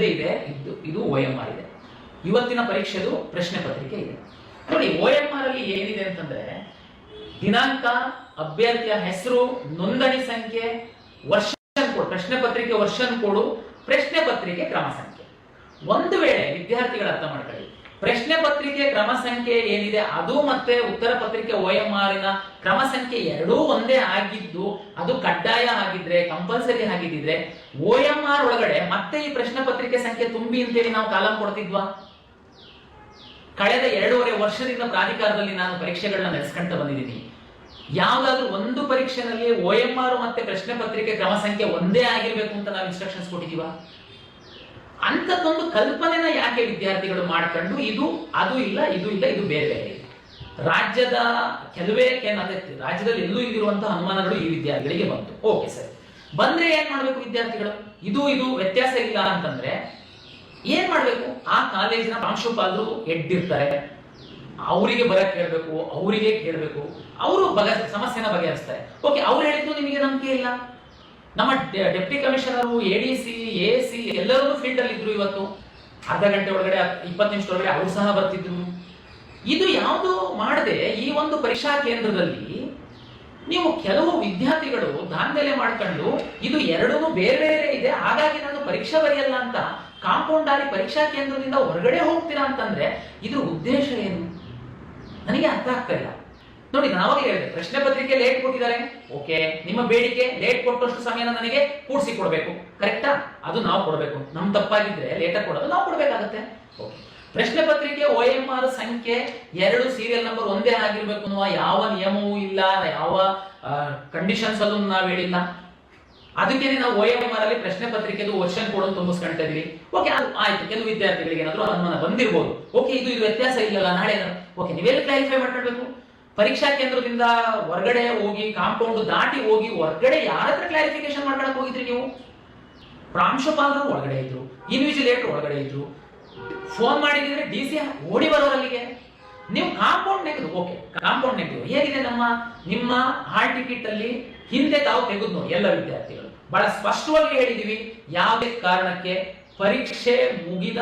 ಮುಂದೆ ಇದೆ, ಇದು OMR ಇದೆ. ಇವತ್ತಿನ ಪರೀಕ್ಷೆದು ಪ್ರಶ್ನೆ ಪತ್ರಿಕೆ ಇದೆ. ನೋಡಿ, OMR ಅಲ್ಲಿ ಏನಿದೆ ಅಂತಂದ್ರೆ ದಿನಾಂಕ, ಅಭ್ಯರ್ಥಿಯ ಹೆಸರು, ನೋಂದಣಿ ಸಂಖ್ಯೆ, ವರ್ಷನ್ ಕೋಡ್, ಪ್ರಶ್ನೆ ಪತ್ರಿಕೆ ವರ್ಷನ್ ಕೋಡು, ಪ್ರಶ್ನೆ ಪತ್ರಿಕೆ ಕ್ರಮ ಸಂಖ್ಯೆ. ಒಂದು ವೇಳೆ ವಿದ್ಯಾರ್ಥಿಗಳ ಅರ್ಥ ಮಾಡ್ಕೊಳ್ಳಿ, ಪ್ರಶ್ನೆ ಪತ್ರಿಕೆ ಕ್ರಮ ಸಂಖ್ಯೆ ಏನಿದೆ ಅದು ಮತ್ತೆ ಉತ್ತರ ಪತ್ರಿಕೆ OMR ನ ಕ್ರಮ ಸಂಖ್ಯೆ ಎರಡೂ ಒಂದೇ ಆಗಿದ್ದು ಅದು ಕಡ್ಡಾಯ ಆಗಿದ್ರೆ, ಕಂಪಲ್ಸರಿ ಆಗಿದ್ರೆ OMR ಒಳಗಡೆ ಮತ್ತೆ ಈ ಪ್ರಶ್ನೆ ಪತ್ರಿಕೆ ಸಂಖ್ಯೆ ತುಂಬಿ ಅಂತೇಳಿ ನಾವು ಕಾಲಂ ಕೊಡ್ತಿದ್ವಾ? ಕಳೆದ 2.5 ವರ್ಷದಿಂದ ಪ್ರಾಧಿಕಾರದಲ್ಲಿ ನಾನು ಪರೀಕ್ಷೆಗಳನ್ನ ನಡೆಸ್ಕೊಂತ ಬಂದಿದ್ದೀನಿ. ಯಾವ್ದಾದ್ರು ಒಂದು ಪರೀಕ್ಷೆನಲ್ಲಿ OMR ಮತ್ತೆ ಪ್ರಶ್ನೆ ಪತ್ರಿಕೆ ಕ್ರಮ ಸಂಖ್ಯೆ ಒಂದೇ ಆಗಿರ್ಬೇಕು ಅಂತ ನಾವು ಇನ್ಸ್ಟ್ರಕ್ಷನ್ಸ್ ಕೊಟ್ಟಿದೀವ? ಅಂತದೊಂದು ಕಲ್ಪನೆನ ಯಾಕೆ ವಿದ್ಯಾರ್ಥಿಗಳು ಮಾಡ್ಕೊಂಡು ಅದು ಇಲ್ಲ ಇದು ಬೇರೆ ಬೇರೆ ಇದೆ. ರಾಜ್ಯದ ಕೆಲವೇ ರಾಜ್ಯದಲ್ಲಿ ಎಲ್ಲೂ ಇರುವಂತಹ ಅನುಮಾನಗಳು ಈ ವಿದ್ಯಾರ್ಥಿಗಳಿಗೆ ಬಂತು. ಓಕೆ ಸರಿ, ಬಂದ್ರೆ ಏನ್ ಮಾಡ್ಬೇಕು ವಿದ್ಯಾರ್ಥಿಗಳು? ಇದು ವ್ಯತ್ಯಾಸ ಇಲ್ಲ ಅಂತಂದ್ರೆ ಏನ್ ಮಾಡ್ಬೇಕು? ಆ ಕಾಲೇಜಿನ ಪ್ರಾಂಶುಪಾಲರು ಎಡ್ಡಿರ್ತಾರೆ, ಅವರಿಗೆ ಬರಕ್ ಹೇಳ್ಬೇಕು, ಅವರಿಗೆ ಕೇಳಬೇಕು, ಅವರು ಸಮಸ್ಯೆನ ಬಗೆಹರಿಸ್ತಾರೆ. ಓಕೆ, ಅವ್ರು ಹೇಳಿದ್ದು ನಿಮಗೆ ನಂಬಿಕೆ ಇಲ್ಲ. ನಮ್ಮ ಡೆಪ್ಟಿ ಕಮಿಷನರು, ADC, AC ಎಲ್ಲರೂ ಫೀಲ್ಡ್ ಅಲ್ಲಿ ಇದ್ರು. ಇವತ್ತು ಅರ್ಧ ಗಂಟೆ ಒಳಗಡೆ 20 ನಿಮಿಷದೊಳಗಡೆ ಅವರು ಸಹ ಬರ್ತಿದ್ರು. ಇದು ಯಾವುದು ಮಾಡದೆ ಈ ಒಂದು ಪರೀಕ್ಷಾ ಕೇಂದ್ರದಲ್ಲಿ ನೀವು ಕೆಲವು ವಿದ್ಯಾರ್ಥಿಗಳು ದಾಂಧಲೆ ಮಾಡ್ಕೊಂಡು ಇದು ಎರಡೂ ಬೇರೆ ಬೇರೆ ಇದೆ, ಹಾಗಾಗಿ ನಾನು ಪರೀಕ್ಷೆ ಬರೆಯಲ್ಲ ಅಂತ ಕಾಂಪೌಂಡ್ ಆಗಿ ಪರೀಕ್ಷಾ ಕೇಂದ್ರದಿಂದ ಹೊರಗಡೆ ಹೋಗ್ತೀರಾ ಅಂತಂದ್ರೆ ಇದ್ರ ಉದ್ದೇಶ ಏನು ನನಗೆ ಅರ್ಥ ಆಗ್ತಾ ಇಲ್ಲ. ನೋಡಿ, ನಾವಾಗಲೇ ಹೇಳಿದೆ, ಪ್ರಶ್ನೆ ಪತ್ರಿಕೆ ಲೇಟ್ ಕೊಟ್ಟಿದ್ದಾರೆ. ಓಕೆ, ನಿಮ್ಮ ಬೇಡಿಕೆ ಲೇಟ್ ಕೊಟ್ಟಷ್ಟು ಸಮಯನ ನನಗೆ ಕೂಡಿಸಿ ಕೊಡಬೇಕು, ಕರೆಕ್ಟಾ? ಅದು ನಾವು ಕೊಡಬೇಕು. ನಮ್ ತಪ್ಪಾಗಿದ್ರೆ ಲೇಟಾಗಿ ಕೊಡೋದು ನಾವು ಕೊಡಬೇಕಾಗತ್ತೆ. ಓಕೆ, ಪ್ರಶ್ನೆ ಪತ್ರಿಕೆ OMR ಸಂಖ್ಯೆ 2 ಸೀರಿಯಲ್ ನಂಬರ್ ಒಂದೇ ಆಗಿರ್ಬೇಕು ಅನ್ನುವ ಯಾವ ನಿಯಮವೂ ಇಲ್ಲ, ಯಾವ ಕಂಡೀಷನ್ಸ್ ಅಲ್ಲೂ ನಾವು ಹೇಳಿಲ್ಲ. ಅದಕ್ಕೇನೆ ನಾವು OMR ಅಲ್ಲಿ ಪ್ರಶ್ನೆ ಪತ್ರಿಕೆದು ವರ್ಷನ್ ಕೋಡ್ ತುಂಬಿಸ್ಕೊಂತ ಇದೀವಿ. ಓಕೆ, ಆಯ್ತು, ಕೆಲವು ವಿದ್ಯಾರ್ಥಿಗಳಿಗೆ ಏನಾದ್ರು ಅನುಮಾನ ಬಂದಿರಬಹುದು. ಓಕೆ, ಇದು ವ್ಯತ್ಯಾಸ ಇಲ್ಲಲ್ಲ, ನಾಳೆ ಓಕೆ, ನೀವೆಲ್ಲ ಕ್ಲಾರಿಫೈ ಮಾಡ್ಕೊಳ್ಬೇಕು. ಪರೀಕ್ಷಾ ಕೇಂದ್ರದಿಂದ ಹೊರಗಡೆ ಹೋಗಿ, ಕಾಂಪೌಂಡ್ ದಾಟಿ ಹೋಗಿ ಹೊರಗಡೆ ಯಾರ ಹತ್ರ ಕ್ಲಾರಿಫಿಕೇಶನ್ ಮಾಡ್ಕೊಳಕ್ ಹೋಗಿದ್ರಿ ನೀವು? ಪ್ರಾಂಶುಪಾಲರು ಒಳಗಡೆ ಇದ್ರು, ಇನ್ವಿಜಿಲೇಟರ್ ಒಳಗಡೆ ಇದ್ರು, ಫೋನ್ ಮಾಡಿದ್ರೆ DC ಓಡಿ ಬರೋರಲ್ಲಿಗೆ. ನೀವು ಕಾಂಪೌಂಡ್ ನೆಗೆದು, ಓಕೆ, ಕಾಂಪೌಂಡ್ ನೆಗೆದು ಹೇಗಿದೆ? ನಿಮ್ಮ ಹಾಲ್ ಟಿಕೆಟ್ ಅಲ್ಲಿ ಹಿಂದೆ ತಾವು ತೆಗೆದು ಎಲ್ಲ ವಿದ್ಯಾರ್ಥಿಗಳು ಬಹಳ ಸ್ಪಷ್ಟವಾಗಿ ಹೇಳಿದೀವಿ, ಯಾವುದೇ ಕಾರಣಕ್ಕೆ ಪರೀಕ್ಷೆ ಮುಗಿದ